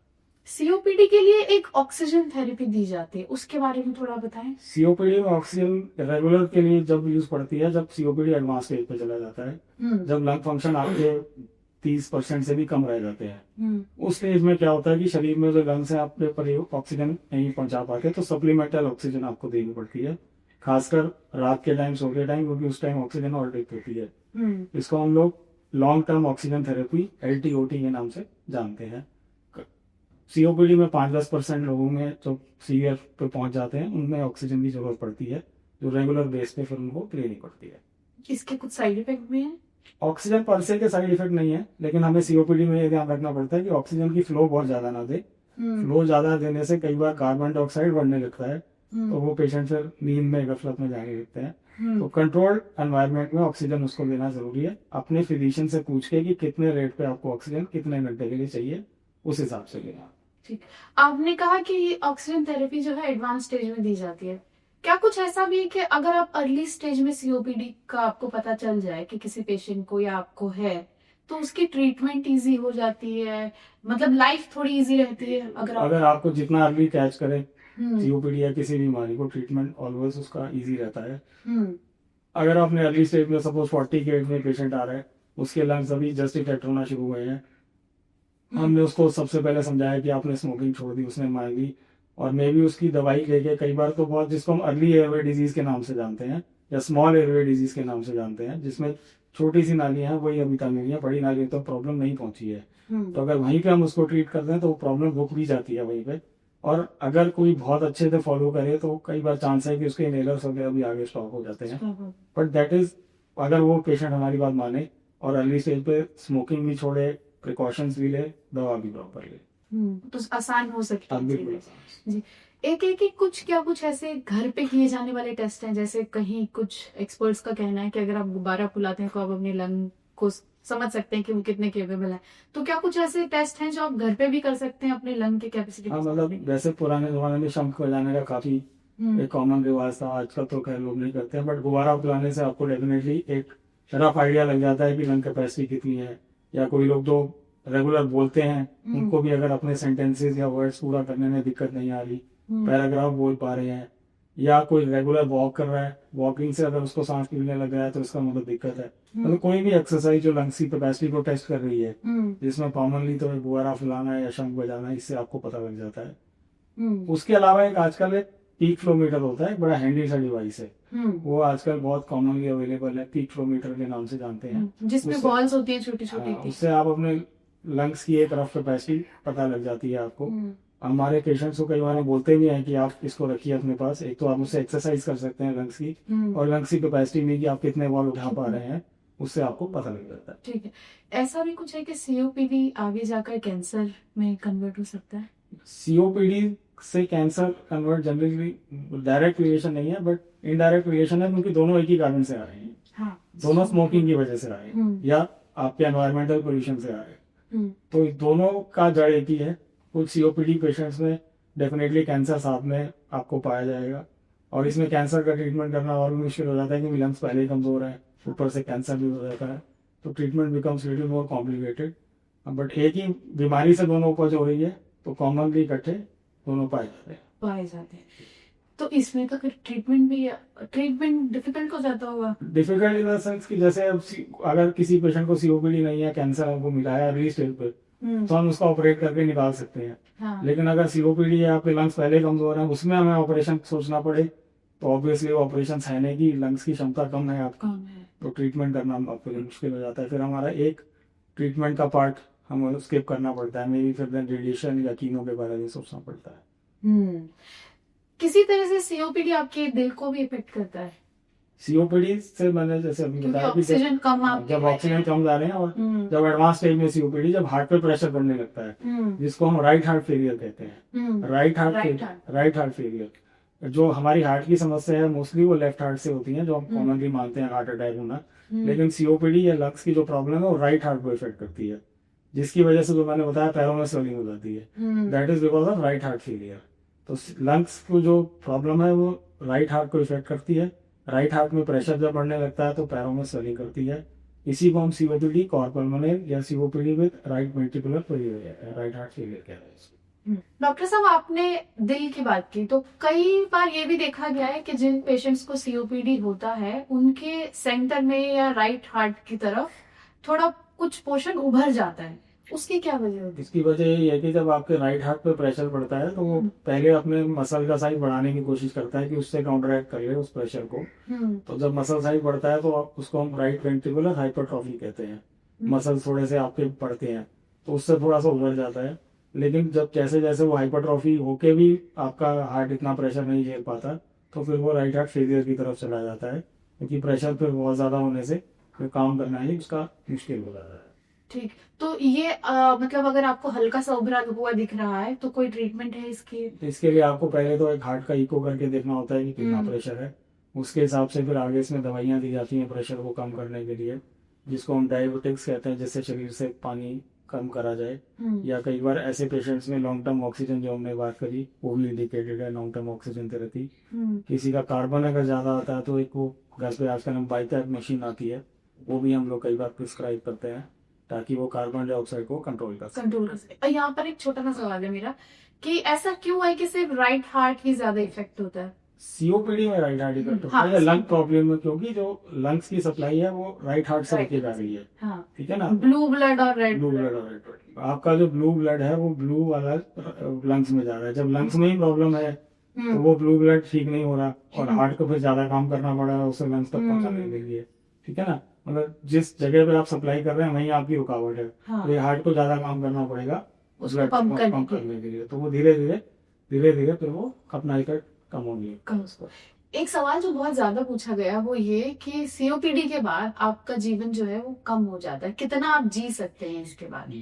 सीओपीडी के लिए एक ऑक्सीजन थेरेपी दी जाती है, उसके बारे में थोड़ा बताएं। सीओपीडी में ऑक्सीजन रेगुलर के लिए जब यूज पड़ती है, जब सीओपीडी एडवांस स्टेज पे चला जाता है, जब लंग फंक्शन आपके 30% से भी कम रह जाते हैं, उस स्टेज में क्या होता है कि शरीर में जो लंग्स है आपके पर ऑक्सीजन नहीं पहुंचा पाते, तो सप्लीमेंटल ऑक्सीजन आपको देनी पड़ती है, खासकर रात के टाइम, सो के टाइम, क्योंकि उस टाइम ऑक्सीजन और डिप होती है। इसको हम लोग long term oxygen therapy LTOT के नाम से जानते हैं। सीओपीडी में 5-10% लोगों में जो सीवियर पे पहुंच जाते हैं, उनमें ऑक्सीजन की जरूरत पड़ती है, जो रेगुलर बेस पे फिर उनको लेनी पड़ती है। इसके कुछ साइड इफेक्ट भी हैं? ऑक्सीजन पर से के साइड इफेक्ट नहीं है, लेकिन हमें सीओपीडी में ये ध्यान रखना पड़ता है कि ऑक्सीजन की फ्लो बहुत ज्यादा ना दे। फ्लो ज्यादा देने से कई बार कार्बन डाइऑक्साइड बढ़ने लगता है, तो वो पेशेंट फिर नींद में, गफलत में जाने लगते हैं। तो कंट्रोल्ड एनवायरनमेंट में ऑक्सीजन उसको देना जरूरी है। अपने फिजिशियन से पूछ के कि कितने रेट पे आपको ऑक्सीजन कितने घंटे के लिए चाहिए, उस हिसाब से लेना। ठीक, आपने कहा कि ऑक्सीजन थेरेपी जो है एडवांस स्टेज में दी जाती है, क्या कुछ ऐसा भी है कि अगर आप अर्ली स्टेज में सीओपीडी का आपको पता चल जाए कि किसी पेशेंट को या आपको है, तो उसकी ट्रीटमेंट इजी हो जाती है, मतलब लाइफ थोड़ी इजी रहती है? अगर आपको जितना अर्ली कैच करें सीओपीडी या किसी बीमारी को, ट्रीटमेंट ऑलवेज उसका इजी रहता है। अगर आपने अर्ली स्टेज में सपोज 40 के एज में पेशेंट आ रहा है, उसके लंग्स अभी जस्ट इफेक्ट होना शुरू हुए हैं, हमने उसको सबसे पहले समझाया कि आपने स्मोकिंग छोड़ दी, उसने मान ली, और मे भी उसकी दवाई लेके कई बार तो बहुत, जिसको हम अर्ली एयरवे डिजीज के नाम से जानते हैं या स्मॉल एयरवे डिजीज के नाम से जानते हैं, जिसमें छोटी सी नालियां हैं वही अभी तक मिली है, बड़ी नाली तो प्रॉब्लम नहीं पहुंची है। तो अगर वहीं पे हम उसको ट्रीट करते हैं तो प्रॉब्लम रुक भी जाती है वहीं पे। और अगर कोई बहुत अच्छे से फॉलो करे तो कई बार चांस है कि उसके इनहेलर्स वगैरह भी आगे स्टॉप हो जाते हैं। बट दैट इज, अगर वो पेशेंट हमारी बात माने और अर्ली स्टेज पे स्मोकिंग भी छोड़े, प्रिकॉशंस भी ले, दवा भी प्रॉपर ले, तो आसान हो सकता है जी। एक कुछ क्या कुछ ऐसे घर पे किए जाने वाले टेस्ट हैं, जैसे कहीं कुछ एक्सपर्ट्स का कहना है कि अगर आप गुब्बारा फुलाते हैं तो आप अपने लंग को समझ सकते हैं कि वो कितने केपेबल है, तो क्या कुछ ऐसे टेस्ट हैं जो आप घर पे भी कर सकते हैं अपने लंग की कैपेसिटी? हाँ, मतलब वैसे पुराने जमाने में शंख बजाने का काफी एक कॉमन रिवाज था, आजकल तो खैर लोग नहीं करते हैं, बट गुब्बारा फुलाने से आपको डेफिनेटली एक रफ आइडिया लग जाता है कि लंग कैपेसिटी कितनी है। या कोई लोग जो रेगुलर बोलते हैं, उनको भी अगर अपने सेंटेंसेस या वर्ड्स पूरा करने में दिक्कत नहीं आ रही, पैराग्राफ बोल पा रहे हैं, या कोई रेगुलर वॉक कर रहा है, वॉकिंग से अगर उसको सांस मिलने लग रहा है तो इसका मतलब दिक्कत है। मतलब कोई भी एक्सरसाइज जो लंग्स की कैपेसिटी को टेस्ट कर रही है, जिसमें कॉमनली तो गुब्बारा फुलाना है या शंख बजाना है, इससे आपको पता लग जाता है। उसके अलावा एक आजकल एक पीक फ्लोमीटर होता है, बड़ा हैंडी सा डिवाइस है, वो आजकल बहुत कॉमनली अवेलेबल है, पीक फ्लोमीटर के नाम से जानते हैं, जिसमें बॉल्स होती है छोटी छोटी। उससे आप अपने लंग्स की एक रफ कैपेसिटी पता लग जाती है आपको। हमारे पेशेंट्स को कई बार बोलते भी हैं कि आप इसको रखिए अपने पास, एक तो आप उससे एक्सरसाइज कर सकते हैं लंग्स की, और लंग्स की कैपेसिटी में कि आप कितने बॉल उठा पा रहे हैं, उससे आपको पता लग जाता है। ठीक है, ऐसा भी कुछ है कि सीओपीडी आगे जाकर कैंसर में कन्वर्ट हो सकता है? सीओपीडी से cancer convert generally direct relation नहीं है, बट इनडायरेक्ट रिलेशन है, क्योंकि दोनों एक ही कारण से आ रहे हैं। हाँ, दोनों स्मोकिंग की वजह से आ रहे हैं या आपके एनवायरमेंटल पोल्यूशन से आ रहे हैं, तो दोनों का जड़ एक ही है। कुछ सीओपीडी पेशेंट्स में डेफिनेटली कैंसर साथ में आपको पाया जाएगा, और इसमें कैंसर का ट्रीटमेंट करना और भी मुश्किल हो जाता है, क्योंकि लंग्स पहले ही कमजोर है, ऊपर से कैंसर भी हो जाता है, तो treatment becomes little more complicated. But एक ही बीमारी से दोनों उपज हो रही है, तो कॉमनली इकट्ठे दोनों पाए जाते हैं। तो इसमें तो फिर ट्रीटमेंट डिफिकल्ट हो जाता होगा? डिफिकल्ट इन द सेंस कि जैसे अगर किसी पेशेंट को सीओपीडी नहीं है, कैंसर हमको मिला है अर्ली स्टेज पे, तो हम उसका ऑपरेट करके निकाल सकते हैं। हाँ। लेकिन अगर सीओपीडी है, आपके लंग्स पहले कमजोर हैं, उसमें हमें ऑपरेशन सोचना पड़े, तो ऑब्वियसली ऑपरेशन सहने की लंग्स की क्षमता कम है आपकी, तो ट्रीटमेंट करना आपके लिए मुश्किल हो जाता है। फिर हमारा एक ट्रीटमेंट का पार्ट हमें स्किप करना पड़ता है, मे बी फिर रेडिएशन या कीमो के बारे में सोचना पड़ता है। किसी तरह से सीओपीडी आपके दिल को भी इफेक्ट करता है? सीओपीडी से मैंने जैसे अभी बताया कि ऑक्सीजन कम, जब ऑक्सीजन कम जा रहे हैं, और जब एडवांस स्टेज में सीओपीडी, जब हार्ट पे प्रेशर बढ़ने लगता है, जिसको हम राइट हार्ट फेलियर कहते हैं। राइट हार्ट फेलियर, जो हमारी हार्ट की समस्या है मोस्टली वो लेफ्ट हार्ट से होती है, जो हम कॉमनली मानते हैं हार्ट अटैक होना, लेकिन सीओपीडी या लंग्स की जो प्रॉब्लम है वो राइट हार्ट को इफेक्ट करती है। जिसकी वजह से जो मैंने बताया पैरों में स्वेलिंग हो जाती है, that is because of right heart failure. तो लंग्स को जो प्रॉब्लम है वो राइट हार्ट को इफेक्ट करती है। राइट हार्ट में प्रेशर जब बढ़ने लगता है तो पैरों में स्वेलिंग करती है। इसी को हम सीओपीडी कॉर पल्मोनरी या COPD with right ventricular right heart failure कहते हैं। डॉक्टर साहब, आपने दिल की बात की, तो कई बार ये भी देखा गया है कि जिन पेशेंट्स को सीओपीडी होता है उनके सेंटर में या राइट हार्ट की तरफ थोड़ा कुछ पोर्शन उभर जाता है, उसकी क्या वजह होती है? इसकी वजह ये है कि जब आपके राइट हार्ट पे प्रेशर पड़ता है तो वो पहले अपने मसल का साइज बढ़ाने की कोशिश करता है कि उससे काउंटरएक्ट कर ले उस प्रेशर को। तो जब मसल साइज बढ़ता है तो उसको हम राइट वेंट्रिकुलर हाइपरट्रॉफी कहते हैं। मसल थोड़े से आपके बढ़ते हैं तो उससे थोड़ा सा उभर जाता है। लेकिन जब जैसे जैसे वो हाइपरट्रॉफी होके भी आपका हार्ट इतना प्रेशर नहीं झेल पाता तो फिर वो राइट हार्ट फेलियर की तरफ चला जाता है, क्योंकि प्रेशर फिर बहुत ज्यादा होने से फिर काम करना ही उसका मुश्किल हो जाता है। ठीक, तो ये मतलब अगर आपको हल्का सा उभरा हुआ दिख रहा है तो कोई ट्रीटमेंट है इसकी? इसके लिए आपको पहले तो एक हार्ट का इको करके देखना होता है कि कितना प्रेशर है। उसके हिसाब से फिर आगे इसमें दवाइयां दी जाती हैं प्रेशर को कम करने के लिए, जिसको हम डायबिटिक्स कहते हैं, जिससे शरीर से पानी कम करा जाए। या कई बार ऐसे पेशेंट्स में लॉन्ग टर्म ऑक्सीजन जो हमने बात करी वो भी इंडिकेटेड है, लॉन्ग टर्म ऑक्सीजन थेरेपी। किसी का कार्बन अगर ज्यादा आता है तो एक वो घर पे आजकल हम बाइपैप मशीन आती है, वो भी हम लोग कई बार प्रिस्क्राइब करते हैं ताकि वो कार्बन डाइऑक्साइड को कंट्रोल कर सके। यहाँ पर एक छोटा सा सवाल है मेरा कि ऐसा क्यों है कि सिर्फ राइट हार्ट ही ज्यादा इफेक्ट होता है? सीओपीडी में राइट हार्ट इफेक्ट होता है, लंग प्रॉब्लम में, क्योंकि जो लंग्स की सप्लाई है वो राइट हार्ट से होके जा रही है। ठीक है ना, ब्लू ब्लड और रेड ब्लड। आपका जो ब्लू ब्लड है वो ब्लू वाला लंग्स में जा रहा है। जब लंग्स में ही प्रॉब्लम है तो वो ब्लू ब्लड ठीक नहीं हो रहा और हार्ट को फिर ज्यादा काम करना पड़ रहा है उसे लंग्स तक पहुंचाने के लिए। ठीक है ना, मतलब जिस जगह पे आप सप्लाई कर रहे हैं वहीं आपकी रुकावट है। तो ये हार्ट को ज्यादा काम करना पड़ेगा उस ब्लड पंप करने के लिए, तो वो धीरे धीरे फिर वो अपना इफेक्ट कम होगी। एक सवाल जो बहुत ज्यादा पूछा गया वो ये कि सीओपीडी के बाद आपका जीवन जो है वो कम हो जाता है, कितना आप जी सकते हैं इसके बाद?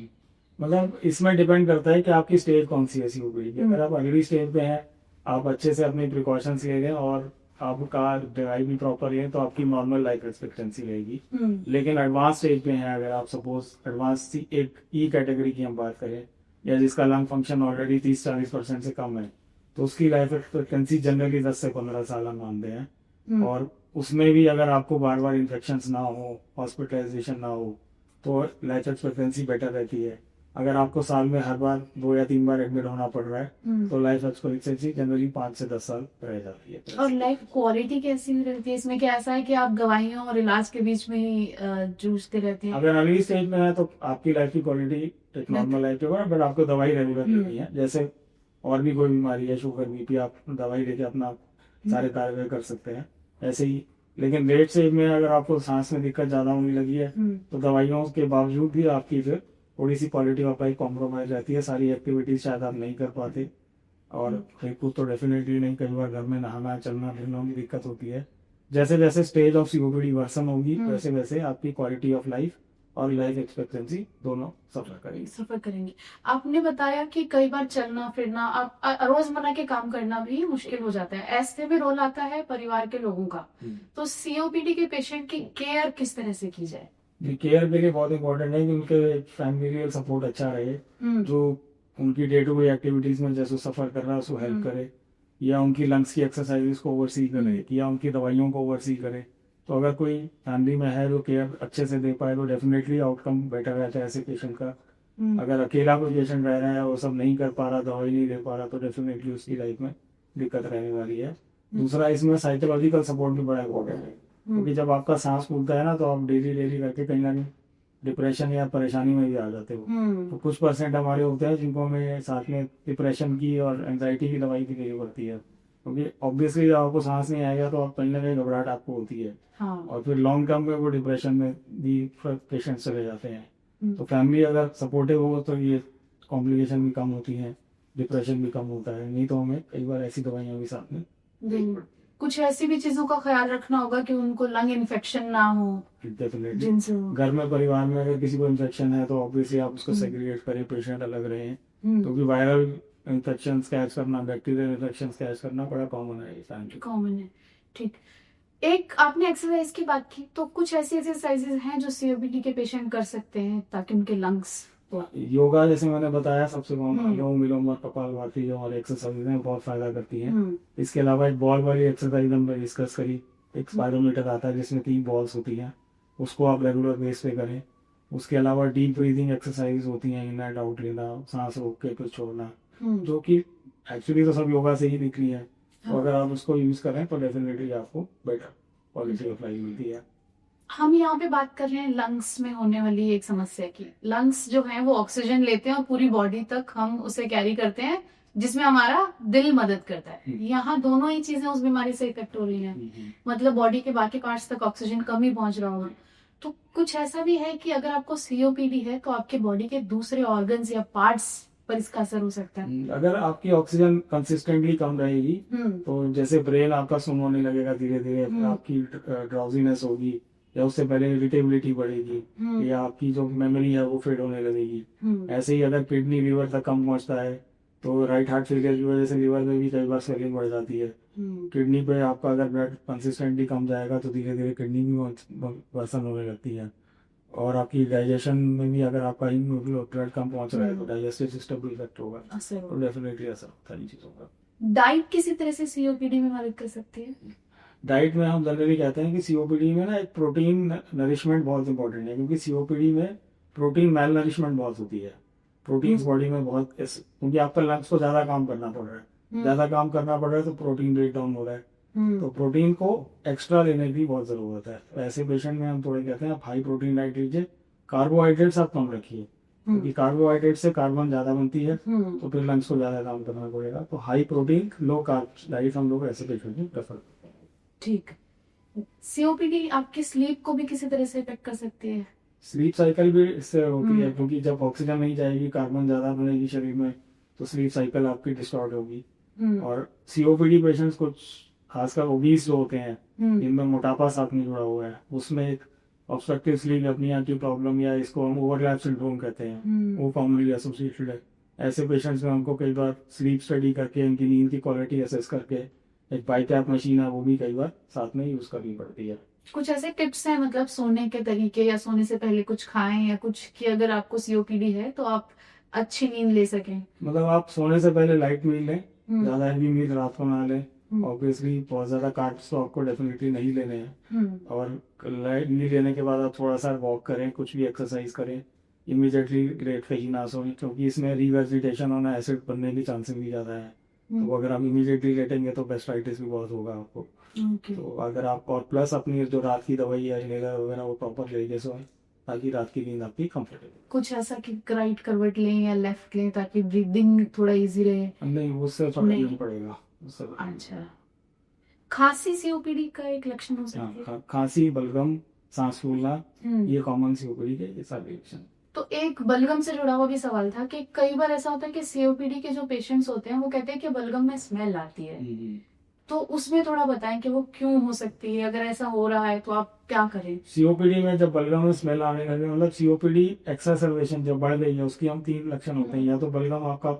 मतलब इसमें डिपेंड करता है कि आपकी स्टेज कौन सी है सीओपीडी की। अगर आप अर्ली स्टेज पे हैं, आप अच्छे से अपनी प्रिकॉशंस ले लें और आपका दवाई भी प्रॉपर है तो आपकी नॉर्मल लाइफ एक्सपेक्टेंसी रहेगी। लेकिन एडवांस स्टेज पे हैं, अगर आप सपोज एडवांस एक ई कैटेगरी की हम बात करें या जिसका लंग फंक्शन ऑलरेडी 30-40% से कम है, तो उसकी लाइफ एक्सपेक्टेंसी जनरली 10 से 15 साल हम मानते हैं। और उसमें भी अगर आपको बार बार इन्फेक्शन ना हो, हॉस्पिटलाइजेशन ना हो, तो लाइफ एक्सपेक्टेंसी बेटर रहती है। अगर आपको साल में हर बार 2 या 3 बार एडमिट होना पड़ रहा है तो लाइफ एक्सपेक्टेंसी जनरली 5 से 10 साल रह जाती है। और लाइफ क्वालिटी कैसी रहती है इसमें? क्या ऐसा है कि आप दवाइयों और इलाज के बीच में ही जूझते रहते हैं? अगर अर्ली स्टेज में है तो आपकी लाइफ की क्वालिटी एक नॉर्मल लाइफ के बाद, बट आपको दवाई रेगुलर लेनी है। जैसे और भी कोई बीमारी है, शुगर बीपी, आप दवाई लेके अपना सारे कार्य कर सकते हैं ऐसे ही। लेकिन लेट स्टेज में अगर आपको सांस में दिक्कत ज्यादा होने लगी है तो दवाइयों के बावजूद भी आपकी फिर थोड़ी सी क्वालिटी ऑफ लाइफ कॉम्प्रोमाइज रहती है। सारी एक्टिविटीज शायद आप नहीं कर पाते और खेलकूद तो डेफिनेटली नहीं, कई बार घर में नहाना चलना फिरना में दिक्कत होती है। जैसे जैसे स्टेज ऑफ सीओपीडी वर्सन होगी वैसे वैसे आपकी क्वालिटी ऑफ लाइफ और लाइफ एक्सपेक्टेंसी दोनों सफर करेंगे। आपने बताया कि कई बार चलना फिरना, आप रोजमर्रा के काम करना भी मुश्किल हो जाता है, ऐसे में रोल आता है परिवार के लोगों का। तो सीओपीडी के पेशेंट की केयर किस तरह से की जाए? केयर के लिए बहुत इंपॉर्टेंट है कि उनके फैमिलियल सपोर्ट अच्छा रहे, जो उनकी डे टू डे एक्टिविटीज में जैसे सफर कर रहा है उसको हेल्प करे, या उनकी लंग्स की एक्सरसाइजेस को ओवरसी करे, या उनकी दवाइयों को ओवरसी करे। तो अगर कोई फैमिली में है जो केयर अच्छे से दे पाए तो डेफिनेटली आउटकम बेटर रहता है ऐसे पेशेंट का। अगर अकेला कोई पेशेंट रह रहा है वो सब नहीं कर पा रहा, दवाई नहीं दे पा रहा, तो डेफिनेटली उसकी लाइफ में दिक्कत रहने वाली है। दूसरा, इसमें साइकोलॉजिकल सपोर्ट भी बड़ा इंपॉर्टेंट है, क्योंकि जब आपका सांस फूलता है ना तो आप डेली करके कहीं ना कहीं डिप्रेशन या परेशानी में भी आ जाते हो। तो कुछ % हमारे होते हैं जिनको हमें साथ में डिप्रेशन की और एंजाइटी की दवाई भी देनी पड़ती है, क्योंकि ऑब्वियसली जब आपको सांस नहीं आएगा तो आप कहीं ना कहीं घबराहट आपको होती है। और फिर लॉन्ग टर्म में वो डिप्रेशन में भी पेशेंट चले जाते हैं। तो फैमिली अगर सपोर्टिव हो तो ये कॉम्प्लिकेशन भी कम होती है, डिप्रेशन भी कम होता है। नहीं तो हमें कई बार ऐसी दवाइयां भी साथ में कुछ ऐसी भी चीजों का ख्याल रखना होगा कि उनको लंग इन्फेक्शन ना हो। डेफिनेटली घर में परिवार में अगर किसी को इन्फेक्शन है तो ऑब्वियसली आप उसको सेग्रीगेट करें, पेशेंट अलग रहे, क्योंकि वायरल इन्फेक्शन कैच करना, बैक्टीरियल इन्फेक्शन कैच करना बड़ा कॉमन है। ठीक, एक आपने एक्सरसाइज की बात की, तो कुछ ऐसी एक्सरसाइजेज हैं जो सीओपीडी के पेशेंट कर सकते हैं ताकि उनके लंग्स तो योगा जैसे मैंने बताया सबसे कॉमन हम्म। अनुलोम विलोम और कपालभाति जो और एक्सरसाइज हैं बहुत फायदा करती हैं। इसके अलावा एक बॉल वाली एक्सरसाइज हमने डिस्कस करी, एक स्पायरोमीटर आता है जिसमें 3 बॉल्स होती हैं, उसको आप रेगुलर बेस पे करें। उसके अलावा डीप ब्रीदिंग एक्सरसाइज होती हैं, इन एंड आउट लेना, सांस रोक के फिर छोड़ना, जो कि एक्चुअली तो सब योगा से ही निकली है। तो अगर आप उसको यूज करें तो डेफिनेटली आपको बेटर क्वालिटी ऑफ लाइफ मिलती है। हम यहाँ पे बात कर रहे हैं लंग्स में होने वाली एक समस्या की। लंग्स जो है वो ऑक्सीजन लेते हैं और पूरी बॉडी तक हम उसे कैरी करते हैं, जिसमें हमारा दिल मदद करता है। यहाँ दोनों ही चीजें उस बीमारी से इफेक्ट हो रही हैं, मतलब बॉडी के बाकी पार्ट्स तक ऑक्सीजन कम ही पहुंच रहा होगा। तो कुछ ऐसा भी है कि अगर आपको सीओपीडी है तो आपके बॉडी के दूसरे ऑर्गन्स या पार्ट्स पर इसका असर हो सकता है। अगर आपकी ऑक्सीजन कंसिस्टेंटली कम रहेगी तो जैसे ब्रेन आपका सुन होने लगेगा धीरे धीरे, आपकी ड्राउजीनेस होगी, या उससे पहले इरिटेबिलिटी बढ़ेगी, या आपकी जो मेमोरी है वो फेड होने लगेगी। ऐसे ही अगर किडनी लीवर तक कम पहुंचता है तो राइट हार्ट फेलियर की वजह से लीवर में भी कई बार स्वेलिंग बढ़ जाती है। किडनी पे आपका अगर ब्लड कंसिस्टेंटली कम जाएगा तो धीरे धीरे किडनी भी वर्सन होने लगती है। और आपकी डाइजेशन में भी अगर आपका ब्लड कम पहुंच रहा है तो डाइजेस्टिव सिस्टम भी इफेक्ट होगा, तो डेफिनेटली असर होता है इन चीजों का। डाइट किसी तरह से सीओपीडी में मदद कर सकती है? डाइट में हम जनरली कहते हैं कि सीओपीडी में ना एक प्रोटीन नरिशमेंट बहुत इंपॉर्टेंट है, क्योंकि सीओपीडी में प्रोटीन मेल नरिशमेंट बहुत होती है। प्रोटीन बॉडी में बहुत, क्योंकि आपका लंग्स को ज्यादा काम करना पड़ रहा है, ज्यादा काम करना पड़ रहा है तो प्रोटीन ब्रेक डाउन हो रहा है, तो प्रोटीन को एक्स्ट्रा लेने की बहुत जरूरत है। तो ऐसे पेशेंट में हम थोड़े कहते हैं आप हाई प्रोटीन डाइट लीजिए, कार्बोहाइड्रेट्स आप कम रखिए, क्योंकि कार्बोहाइड्रेट से कार्बन ज्यादा बनती है तो फिर लंग्स को ज्यादा काम करना पड़ेगा। तो high protein low carb diet हम लोग ऐसे पेशेंट में प्रेफर करते हैं। ठीक। सीओपीडी आपकी स्लीप को भी किसी तरह से इफेक्ट कर सकती है? स्लीप साइकिल भी इससे होती है, क्योंकि जब ऑक्सीजन नहीं जाएगी, कार्बन ज्यादा बनेगी शरीर में, तो स्लीप साइकिल आपकी डिस्टॉर्ट होगी। और सीओपीडी पेशेंट्स कुछ खासकर ओबीस जो होते हैं, जिनमें मोटापा साथ में जुड़ा हुआ है, उसमें एक ऑब्स्ट्रक्टिव स्लीप अपनिया की प्रॉब्लम, या इसको हम ओवरलैप सिंड्रोम कहते हैं, वो कॉमनली एसोसिएटेड है। ऐसे पेशेंट्स में हमको कई बार स्लीप स्टडी करके उनकी नींद की क्वालिटी असेस करके एक बाइकैप मशीन है वो भी कई बार साथ में यूज करनी पड़ती है। कुछ ऐसे टिप्स हैं, मतलब सोने के तरीके या सोने से पहले कुछ खाएं या कुछ, कि अगर आपको सीओपीडी है तो आप अच्छी नींद ले सकें? मतलब आप सोने से पहले लाइट मील लें, ज्यादा हैवी मील रात को ना लें। ऑब्वियसली बहुत ज्यादा कार्ब्स तो आपको डेफिनेटली नहीं लेने हैं, और लाइट मील लेने के बाद आप थोड़ा सा वॉक करें, कुछ भी एक्सरसाइज करें। इमीडिएटली लेट के ही ना सोएं, क्योंकि इसमें रिवेजिटेशन होना, एसिड बनने की चांसेस भी ज्यादा है। तो अगर आप इमीडिएटली लेटेंगे तो गैस्ट्राइटिस भी बहुत होगा आपको। तो अगर आप, और प्लस अपनी जो रात की दवाई है वगैरह वो प्रॉपर लेके सोएं, ताकि रात की नींद आपकी कंफर्टेबल। कुछ ऐसा कि राइट करवट लें या लेफ्ट लें ताकि ब्रीदिंग थोड़ा इजी रहे? नहीं, उससे फर्क नहीं पड़ेगा। अच्छा। खांसी सीओपीडी का एक लक्षण हो सकती है? खांसी, बलगम, सांस फूलना, ये कॉमन सीओपीडी के ये सारे लक्षण। तो एक बलगम से जुड़ा हुआ भी सवाल था कि कई बार ऐसा होता है कि सीओपीडी के जो पेशेंट्स होते हैं वो कहते हैं कि बलगम में स्मेल आती है, तो उसमें थोड़ा बताएं कि वो क्यों हो सकती है, अगर ऐसा हो रहा है तो आप क्या करें? सीओपीडी में जब बलगम में स्मेल आने लगे, मतलब सीओपीडी एक्सासर्बेशन जब बढ़ गई है, उसकी हम 3 लक्षण होते हैं। या तो बलगम आपका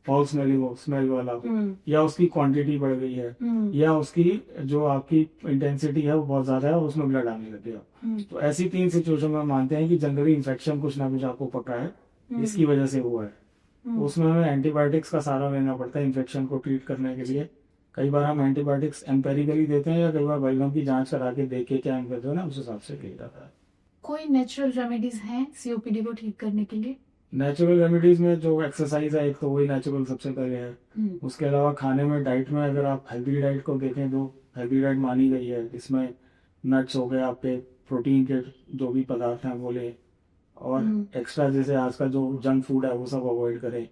फाउल स्मेलिंग हो, स्मेल वाला हो, या उसकी क्वांटिटी बढ़ गई है, या उसकी जो आपकी इंटेंसिटी है वो बहुत ज्यादा है और उसमें ब्लड आने लग गया। तो ऐसी 3 सिचुएशन में मानते हैं कि जनरली इन्फेक्शन कुछ ना कुछ आपको पकड़ा है, इसकी वजह से हुआ है। तो उसमें हमें एंटीबायोटिक्स का सहारा लेना पड़ता है इन्फेक्शन को ट्रीट करने के लिए। कई बार हम एंटीबायोटिक्स एम्पेरिकली देते हैं, या कई बार बलगम की जांच करा के देख के क्या इन्फेक्शन है उस हिसाब से लिया जाता है। कोई नेचुरल रेमेडीज हैं सीओपीडी को ठीक करने के लिए? नेचुरल रेमेडीज में जो एक्सरसाइज है, एक तो वही नेचुरल सबसे पहले है। उसके अलावा खाने में, डाइट में अगर आप हेल्दी डाइट को देखें, जो हेल्दी डाइट मानी गई है, इसमें नट्स हो गए, आपके प्रोटीन के जो भी पदार्थ हैं वो लें, और एक्स्ट्रा जैसे आज का जो जंक फूड है वो सब अवॉइड करें।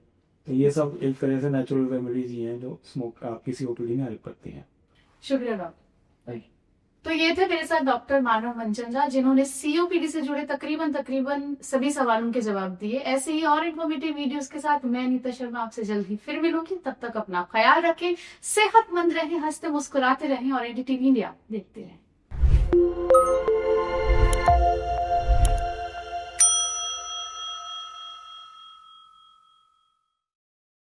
तो ये सब एक तरह से नेचुरल रेमेडीज ही हैं जो स्मोक आपकी सीओपीडी में हेल्प करती हैं। शुक्रिया डॉक्टर। तो ये थे मेरे साथ डॉक्टर मानव मंचंजा, जिन्होंने सीओपीडी से जुड़े तकरीबन सभी सवालों के जवाब दिए। ऐसे ही और इन्फॉर्मेटिव वीडियोस के साथ मैं नीता शर्मा आपसे जल्द ही फिर मिलूंगी। तब तक अपना ख्याल रखें, सेहतमंद रहें, हंसते मुस्कुराते रहें और एनडीटीवी इंडिया देखते रहें।